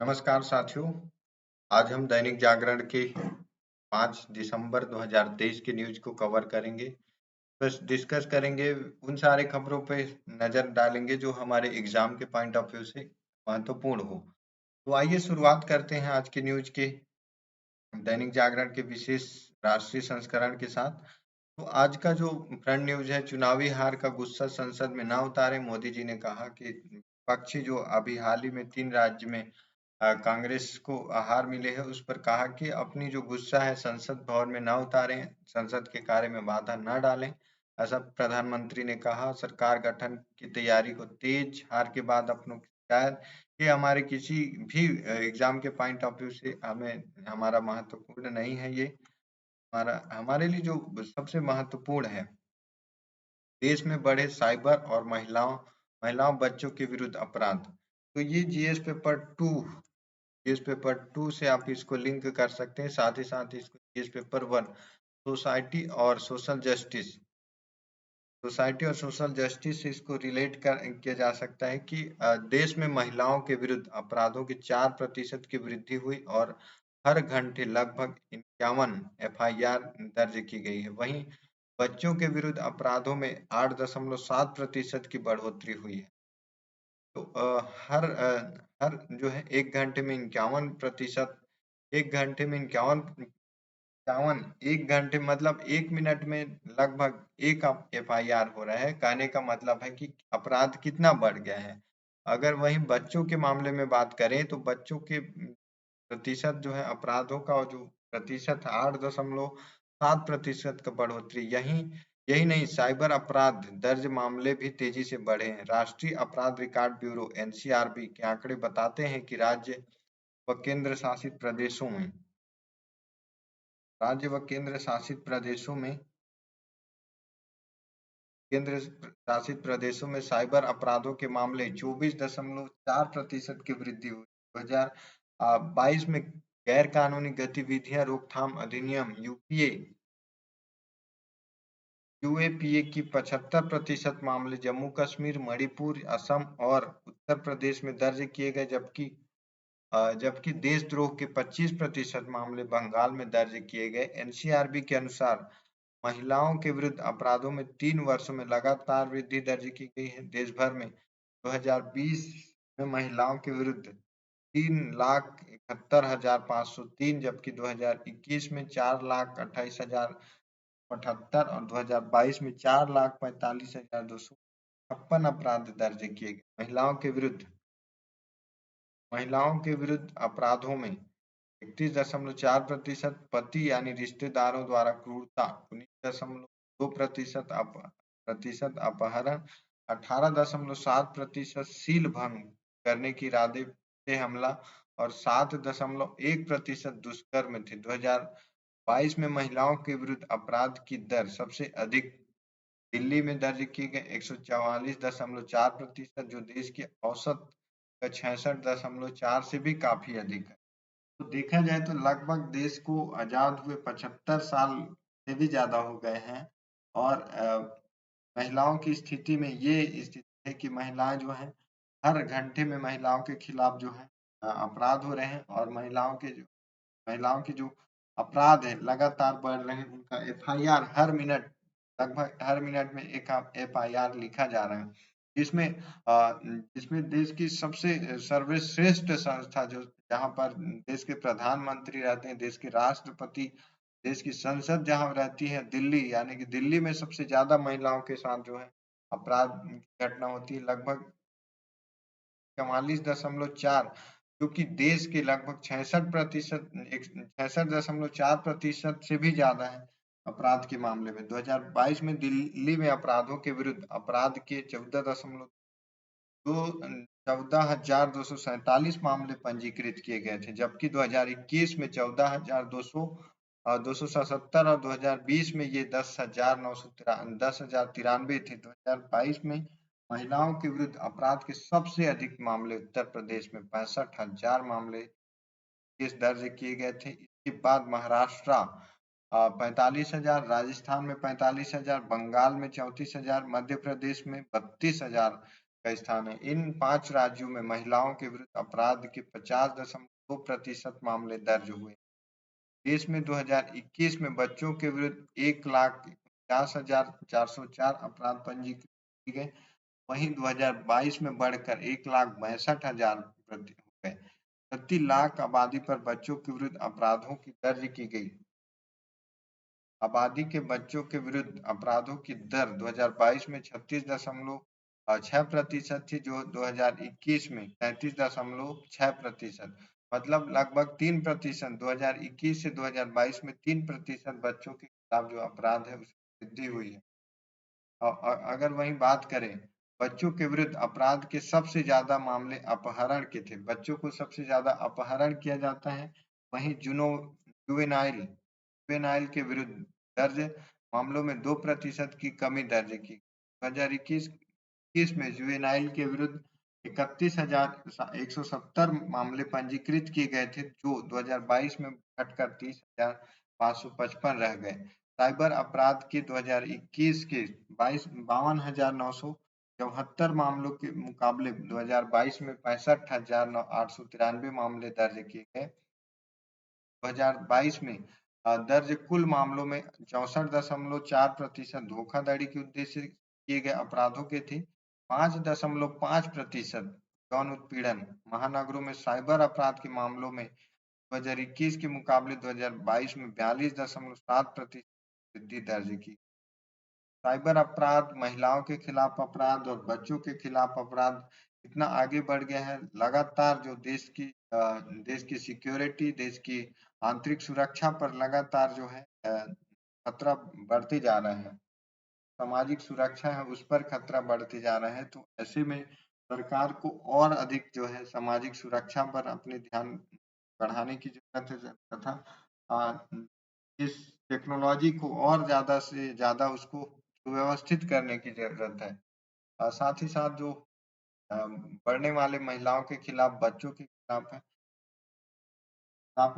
नमस्कार साथियों। आज हम दैनिक जागरण के 5 दिसंबर 2023 की न्यूज को कवर करेंगे। बस डिस्कस करेंगे, उन सारे खबरों पे नजर डालेंगे जो हमारे एग्जाम के पॉइंट ऑफ व्यू से महत्वपूर्ण हो। तो आइए शुरुआत करते हैं आज की न्यूज के दैनिक जागरण के विशेष राष्ट्रीय संस्करण के साथ। तो आज का जो फ्रंट न्यूज है, चुनावी हार का गुस्सा संसद में ना उतारे। मोदी जी ने कहा कि विपक्षी जो अभी हाल ही में 3 राज्य में कांग्रेस को हार मिले है, उस पर कहा कि अपनी जो गुस्सा है संसद भवन में ना उतारें, संसद के कार्य में बाधा न डालें। ऐसा प्रधानमंत्री ने कहा। सरकार गठन की तैयारी को तेज, हार के बाद अपनों की शिकायत, ये हमारे किसी भी एग्जाम के पॉइंट ऑफ व्यू से हमें हमारा महत्वपूर्ण नहीं है। ये हमारा हमारे लिए जो सबसे महत्वपूर्ण है, देश में बढ़े साइबर और महिलाओं बच्चों के विरुद्ध अपराध। तो ये जीएस पेपर टू से आप इसको लिंक कर सकते हैं। साथ ही साथ इसको जीएस पेपर वन सोसाइटी और सोशल जस्टिस से इसको रिलेट किया जा सकता है कि देश में महिलाओं के विरुद्ध अपराधों की 4% की वृद्धि हुई और हर घंटे लगभग 51 एफआईआर दर्ज की गई है। वहीं बच्चों के विरुद्ध अपराधों में 8.7% की बढ़ोतरी हुई है। तो हर जो है 1 घंटे में 51%, 1 घंटे में 51, 1 घंटे मतलब 1 मिनट में लगभग एक एफआईआर हो रहा है। कहने का मतलब है कि अपराध कितना बढ़ गया है। अगर वहीं बच्चों के मामले में बात करें तो बच्चों के प्रतिशत जो है अपराधों का, और जो प्रतिशत 8.7% का बढ़ोतरी। यही यही नहीं, साइबर अपराध दर्ज मामले भी तेजी से बढ़े हैं। राष्ट्रीय अपराध रिकॉर्ड ब्यूरो एनसीआरबी के आंकड़े बताते हैं कि व केंद्र शासित प्रदेशों में राज्य व केंद्र शासित प्रदेशों में साइबर अपराधों के मामले 24.4% की वृद्धि हुई। 2022 में गैर कानूनी गतिविधियां रोकथाम अधिनियम यूएपीए की 75% मामले जम्मू कश्मीर, मणिपुर, असम और उत्तर प्रदेश में दर्ज किए गए, जबकि देशद्रोह के 25% मामले बंगाल में दर्ज किए गए। एनसीआरबी के अनुसार महिलाओं के विरुद्ध अपराधों में 3 वर्षों में लगातार वृद्धि दर्ज की गई है। देश भर में 2020 में महिलाओं के विरुद्ध 3,71,503, जबकि 2021 में 4,28,078 और 2022 में 4,45,256 अपराध दर्ज किए गए। महिलाओं के विरुद्ध अपराधों में 31.4%, पति यानी रिश्तेदारों द्वारा क्रूरता 19.2% प्रतिशत अपहरण, 18.7% शील भंग करने के इरादे से हमला और 7.1% दुष्कर्म थे। 2022 में महिलाओं के विरुद्ध अपराध की दर सबसे अधिक दिल्ली में दर्ज किए गए 144.4%, जो देश के औसत का 66.4 से भी काफी अधिक है। तो देखा जाए तो लगभग देश को आजाद हुए 75 साल से भी ज्यादा हो गए हैं, और महिलाओं की स्थिति में ये स्थिति है कि महिलाएं जो है हर घंटे में महिलाओं के खिलाफ जो है अपराध हो रहे हैं, और महिलाओं के जो अपराध है लगातार बढ़ रहे हैं। उनका एफआईआर लगभग हर मिनट में एक एफआईआर लिखा जा रहा है, जिसमें देश की सबसे सर्वश्रेष्ठ संस्था, जो जहां पर देश के प्रधानमंत्री रहते हैं, देश के राष्ट्रपति, देश की संसद जहां रहती है, दिल्ली, यानी कि दिल्ली में सबसे ज्यादा महिलाओं के साथ जो है अपराध की घटना होती है, लगभग 44.4, जो कि देश के लगभग 66.4% से भी ज्यादा है अपराध के मामले में। 2022 में दिल्ली में अपराधों के विरुद्ध अपराध के 14,247 मामले पंजीकृत किए गए थे, जबकि 2021 में 14,277 और 2020 में ये 10,093 थे। 2022 में महिलाओं के विरुद्ध अपराध के सबसे अधिक मामले उत्तर प्रदेश में 65,000 मामले केस दर्ज किए गए थे। इसके बाद महाराष्ट्र 45,000, राजस्थान में 45,000, बंगाल में 34,000, मध्य प्रदेश में 32,000 का स्थान है। इन 5 राज्यों में महिलाओं के विरुद्ध अपराध के 50.2% मामले दर्ज हुए। देश में 2021 में बच्चों के विरुद्ध 1,50,404 अपराध पंजीकृत किए गए, वहीं 2022 में बढ़कर 1,62,000 हो गए। प्रति लाख आबादी पर बच्चों के विरुद्ध अपराधों की दर्ज की गई आबादी के बच्चों के विरुद्ध अपराधों की दर 2022 में 36.6% थी, जो 2021 में 33.6%, मतलब लगभग 3%। 2021 से 2022 में 3% बच्चों के खिलाफ जो अपराध है उसमें वृद्धि हुई है। अगर वहीं बात करें, बच्चों के विरुद्ध अपराध के सबसे ज्यादा मामले अपहरण के थे। बच्चों को सबसे ज्यादा अपहरण किया जाता है। वहीं जुवेनाइल जुवेनाइल के विरुद्ध दर्ज मामलों में 2% की कमी दर्ज की। 2021 में जुवेनाइल के विरुद्ध 31,170 मामले पंजीकृत किए गए थे, जो 2022 में घटकर 30,555 रह गए। साइबर अपराध के 2021 के 52,974 मामलों के मुकाबले 2022 में 65,893 मामले दर्ज किए गए। 2022 में दर्ज कुल मामलों में 64.4% धोखाधड़ी के उद्देश्य से किए गए अपराधों के थे। 5.5% यौन उत्पीड़न। महानगरों में साइबर अपराध के मामलों में 2021 के मुकाबले 2022 में 42.7% वृद्धि दर्ज की। साइबर अपराध, महिलाओं के खिलाफ अपराध और बच्चों के खिलाफ अपराध इतना आगे बढ़ गया है। लगातार जो देश की सिक्योरिटी, देश की आंतरिक सुरक्षा पर लगातार जो है खतरा बढ़ते जा रहा है। सामाजिक सुरक्षा है उस पर खतरा बढ़ते जा रहा है। तो ऐसे में सरकार को और अधिक जो है सामाजिक सुरक्षा पर अपने ध्यान बढ़ाने की जरूरत है, तथा इस टेक्नोलॉजी को और ज्यादा से ज्यादा उसको सुव्यवस्थित करने की जरूरत है। साथ ही साथ जो बढ़ने वाले महिलाओं के खिलाफ, बच्चों के खिलाफ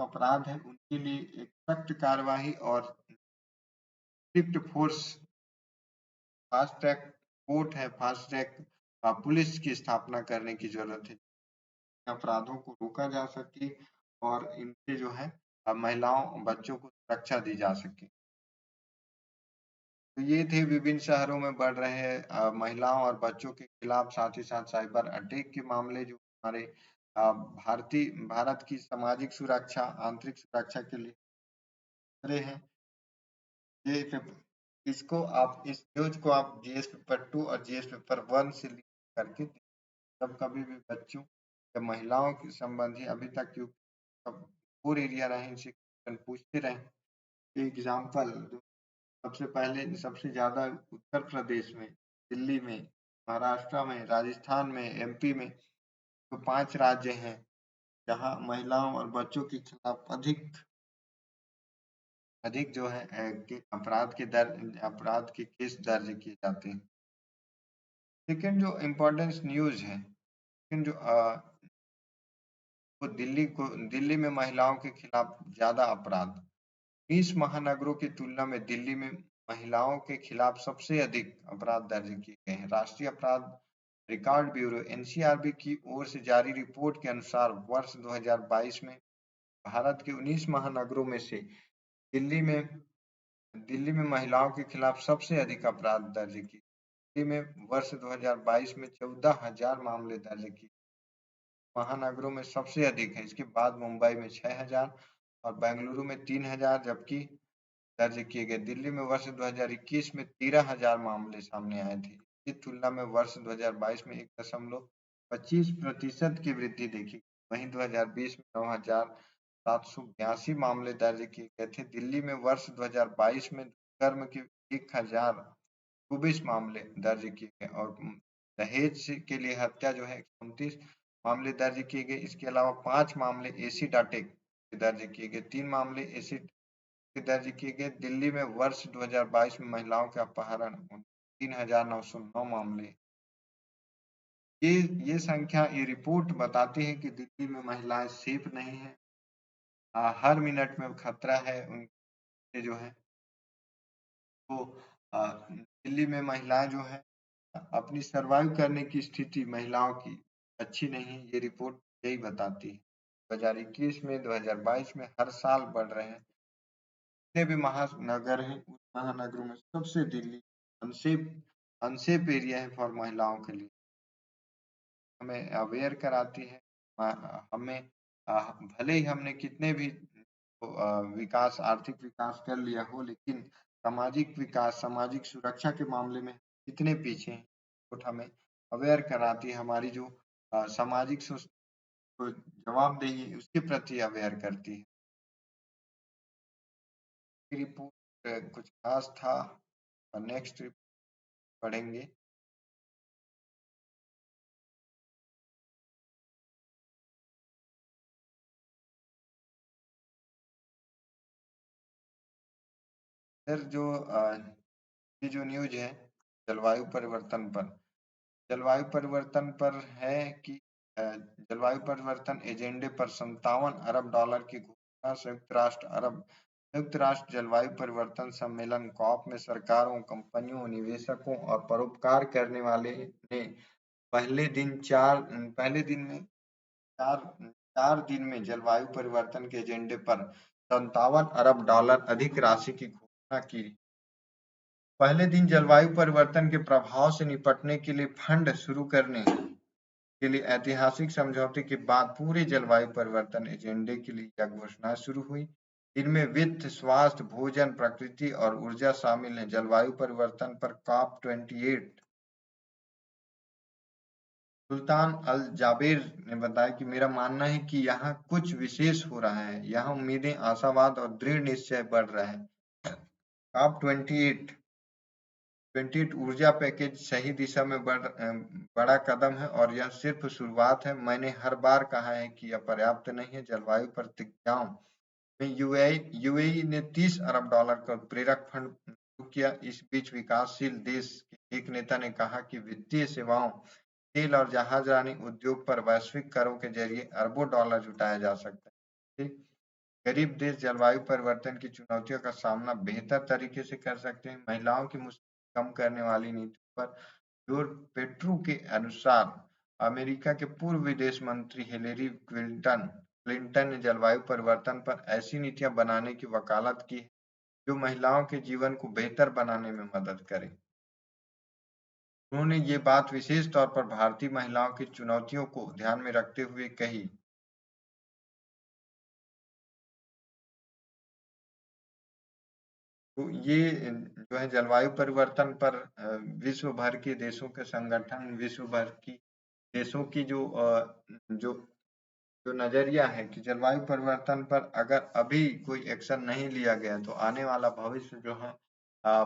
अपराध है, उनके लिए एक सख्त कार्यवाही और strict force, fast track court है, फास्ट ट्रैक पुलिस की स्थापना करने की जरूरत है। अपराधों को रोका जा सके और इनके जो है महिलाओं बच्चों को सुरक्षा दी जा सके। तो ये थे विभिन्न शहरों में बढ़ रहे महिलाओं और बच्चों के खिलाफ, साथ ही साथ साइबर अटैक के मामले जो हमारे भारत की सामाजिक सुरक्षा, आंतरिक सुरक्षा के लिए खतरे हैं। ये इसको आप इस न्यूज को आप जीएस पेपर 2 और जीएस पेपर 1 से लिंक करके जब कभी भी बच्चों या महिलाओं के संबंधी अभी तक जो पूर एरिया रहे इनसे पूछते रहे। एग्जाम्पल सबसे पहले सबसे ज्यादा उत्तर प्रदेश में, दिल्ली में, महाराष्ट्र में, राजस्थान में, एमपी में तो 5 राज्य हैं जहां महिलाओं और बच्चों के खिलाफ अधिक जो है अपराध के केस दर्ज किए जाते हैं। सेकंड जो इम्पोर्टेंट न्यूज है, जो दिल्ली में महिलाओं के खिलाफ ज्यादा अपराध। 20 महानगरों की तुलना में दिल्ली में महिलाओं के खिलाफ सबसे अधिक अपराध दर्ज किए गए हैं। राष्ट्रीय अपराध रिकॉर्ड ब्यूरो एनसीआरबी की ओर से जारी रिपोर्ट के अनुसार वर्ष 2022 में भारत के 19 महानगरों में से दिल्ली में महिलाओं के खिलाफ सबसे अधिक अपराध दर्ज किए। दिल्ली में वर्ष 2022 में 14,000 मामले दर्ज किए, महानगरों में सबसे अधिक है। इसके बाद मुंबई में 6,000 और बेंगलुरु में 3,000 जबकि दर्ज किए गए। दिल्ली में वर्ष 2021 में 13,000 मामले सामने आए थे। इसकी तुलना में वर्ष 2022 में 1.25% की वृद्धि देखी। वहीं 2020 में 9,782 मामले दर्ज किए गए थे। दिल्ली में वर्ष 2022 में दुष्कर्म के 1,024 मामले दर्ज किए गए और दहेज के लिए हत्या जो है 29 मामले दर्ज किए गए। इसके अलावा 5 मामले एसिड अटैक दर्ज किए गए, 3 मामले एसिड दर्ज किए गए। दिल्ली में वर्ष 2022 में महिलाओं के अपहरण 3,909 मामले। ये संख्या, ये रिपोर्ट बताती है कि दिल्ली में महिलाएं सेफ नहीं है। हर मिनट में खतरा है उनके जो है। तो दिल्ली में महिलाएं जो है अपनी सरवाइव करने की स्थिति महिलाओं की अच्छी नहीं है, ये रिपोर्ट यही बताती है। 2021 में 2022 में हर साल बढ़ रहे हैं। जितने भी महानगर हैं उस महानगरों में सबसे दिल्ली अनसेफ अनसेफ एरिया है फॉर महिलाओं के लिए। हमें अवेयर कराती है। हमें भले ही हमने कितने भी विकास आर्थिक विकास कर लिया हो, लेकिन सामाजिक विकास सामाजिक सुरक्षा के मामले में कितने पीछे हैं। रिपोर्ट हमें अवेयर कराती है, हमारी जो सामाजिक जवाबदेही है उसके प्रति अवेयर करती है। रिपोर्ट कुछ खास था। नेक्स्ट रिपोर्ट पढ़ेंगे। सर ये जो न्यूज है जलवायु परिवर्तन पर जलवायु परिवर्तन पर है कि जलवायु परिवर्तन एजेंडे पर $57 अरब की घोषणा। संयुक्त राष्ट्र जलवायु परिवर्तन सम्मेलन कॉप में सरकारों, कंपनियों, निवेशकों और परोपकार करने वाले ने पहले दिन में चार चार दिन में जलवायु परिवर्तन के एजेंडे पर $57 अरब अधिक राशि की घोषणा की। पहले दिन जलवायु परिवर्तन के प्रभाव से निपटने के लिए फंड शुरू करने के लिए ऐतिहासिक समझौते के बाद पूरे जलवायु परिवर्तन एजेंडे के लिए यह घोषणा शुरू हुई। इनमें वित्त, स्वास्थ्य, भोजन, प्रकृति और ऊर्जा शामिल है। जलवायु परिवर्तन पर कॉप 28 सुल्तान अल जाबेर ने बताया कि मेरा मानना है कि यहाँ कुछ विशेष हो रहा है। यहाँ उम्मीदें, आशावाद और दृढ़ निश्चय बढ़ रहा है। कॉप 28 ऊर्जा पैकेज सही दिशा में बड़ा कदम है और यह सिर्फ शुरुआत है। मैंने हर बार कहा है कि यह पर्याप्त नहीं है। जलवायु प्रतिज्ञाओं में यूएई ने $30 अरब का प्रेरक फंड शुरू किया। इस बीच विकासशील देश के एक नेता ने कहा कि वित्तीय सेवाओं, तेल और जहाजरानी उद्योग पर वैश्विक करों के जरिए अरबों डॉलर जुटाया जा सकता है। गरीब देश जलवायु परिवर्तन की चुनौतियों का सामना बेहतर तरीके से कर सकते हैं। महिलाओं की मुश्किल कम करने वाली नीतियों पर जोर। पेट्रू के अनुसार अमेरिका के पूर्व विदेश मंत्री हिलेरी क्लिंटन ने जलवायु परिवर्तन पर ऐसी नीतियां बनाने की वकालत की जो महिलाओं के जीवन को बेहतर बनाने में मदद करें। उन्होंने ये बात विशेष तौर पर भारतीय महिलाओं की चुनौतियों को ध्यान में रखते हुए कही। तो ये जो है जलवायु परिवर्तन पर विश्व भर के देशों के संगठन, विश्व भर की देशों की जो जो नजरिया है कि जलवायु परिवर्तन पर अगर अभी कोई एक्शन नहीं लिया गया तो आने वाला भविष्य जो है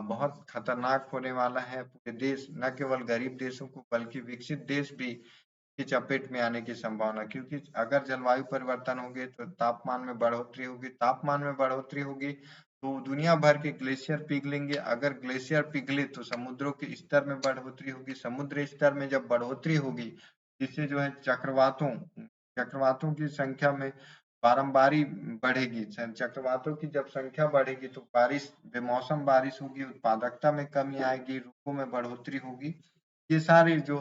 बहुत खतरनाक होने वाला है। पूरे देश, न केवल गरीब देशों को बल्कि विकसित देश भी की चपेट में आने की संभावना, क्योंकि अगर जलवायु परिवर्तन होगी तो तापमान में बढ़ोतरी होगी तो दुनिया भर के ग्लेशियर पिघलेंगे। अगर ग्लेशियर पिघले तो समुद्रों के स्तर में बढ़ोतरी होगी। समुद्र स्तर में जब बढ़ोतरी होगी, जिससे जो है चक्रवातों की संख्या में बारंबारी बढ़ेगी। चक्रवातों की जब संख्या बढ़ेगी तो बेमौसम बारिश होगी, उत्पादकता में कमी आएगी, रुखों में बढ़ोतरी होगी। ये सारे जो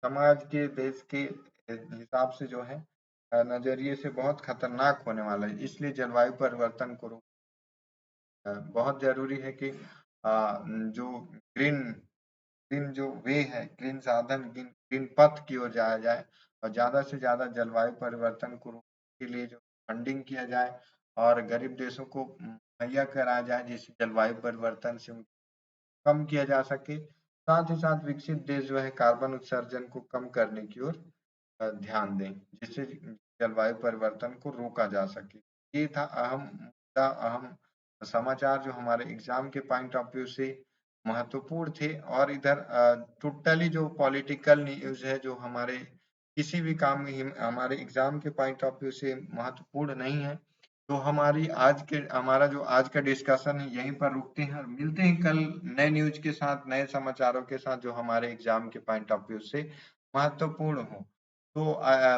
समाज के, देश के हिसाब से जो है नजरिए से बहुत खतरनाक होने वाला है। इसलिए जलवायु परिवर्तन को बहुत जरूरी है कि जो ग्रीन ग्रीन जो वे है, ग्रीन साधन, ग्रीन पथ की ओर जाया जाए और ज्यादा से ज्यादा जलवायु परिवर्तन को रोकने के लिए जो फंडिंग किया जाए और गरीब देशों को मुहैया कराया जाए, जिससे जलवायु परिवर्तन से कम किया जा सके। साथ ही साथ विकसित देश जो है कार्बन उत्सर्जन को कम करने की ओर ध्यान दें, जिससे जलवायु परिवर्तन को रोका जा सके। ये था अहम समाचार जो हमारे एग्जाम के पॉइंट ऑफ व्यू से महत्वपूर्ण थे। और इधर टोटली जो पॉलिटिकल न्यूज है जो हमारे किसी भी काम में हमारे एग्जाम के पॉइंट ऑफ व्यू से महत्वपूर्ण नहीं है। तो हमारा जो आज का डिस्कशन है यहीं पर रुकते हैं और मिलते हैं कल नए न्यूज के साथ, नए समाचारों के साथ जो हमारे एग्जाम के पॉइंट ऑफ व्यू से महत्वपूर्ण हो। तो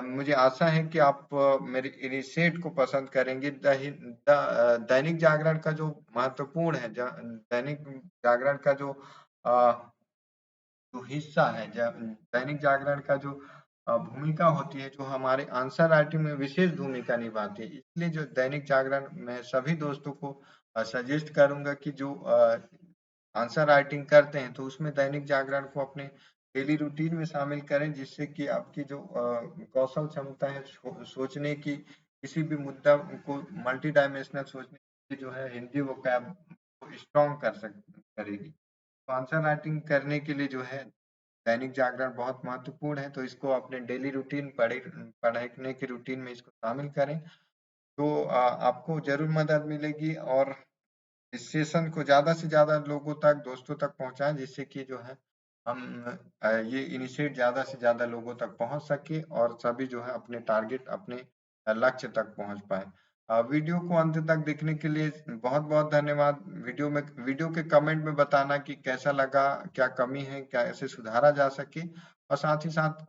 मुझे आशा है कि आप मेरे इनिशिएट को पसंद करेंगे। दैनिक जागरण का जो महत्वपूर्ण है, दैनिक जागरण का जो जो हिस्सा है, दैनिक जागरण का जो भूमिका होती है, जो हमारे आंसर राइटिंग में विशेष भूमिका निभाती है। इसलिए जो दैनिक जागरण, मैं सभी दोस्तों को सजेस्ट करूंगा कि जो आंसर राइटिंग करते हैं तो उसमें दैनिक जागरण को अपने डेली रूटीन में शामिल करें, जिससे कि आपकी जो कौशल क्षमता है सोचने की, किसी भी मुद्दा को मल्टी डायमेंशनल सोचने की जो है हिंदी वोकैब को स्ट्रॉन्ग करेगी। तो आंसर राइटिंग करने के लिए जो है दैनिक जागरण बहुत महत्वपूर्ण है, तो इसको अपने डेली रूटीन पढ़ने के रूटीन में इसको शामिल करें, तो आपको जरूर मदद मिलेगी। और इस सेशन को ज्यादा से ज्यादा लोगों तक, दोस्तों तक पहुंचाएं, जिससे कि जो है हम ये इनिशिएट ज्यादा से ज्यादा लोगों तक पहुंच सके और सभी जो है अपने टारगेट, अपने लक्ष्य तक पहुंच पाए। वीडियो को अंत तक देखने के लिए बहुत बहुत धन्यवाद। वीडियो के कमेंट में बताना कि कैसा लगा, क्या कमी है, क्या ऐसे सुधारा जा सके, और साथ ही साथ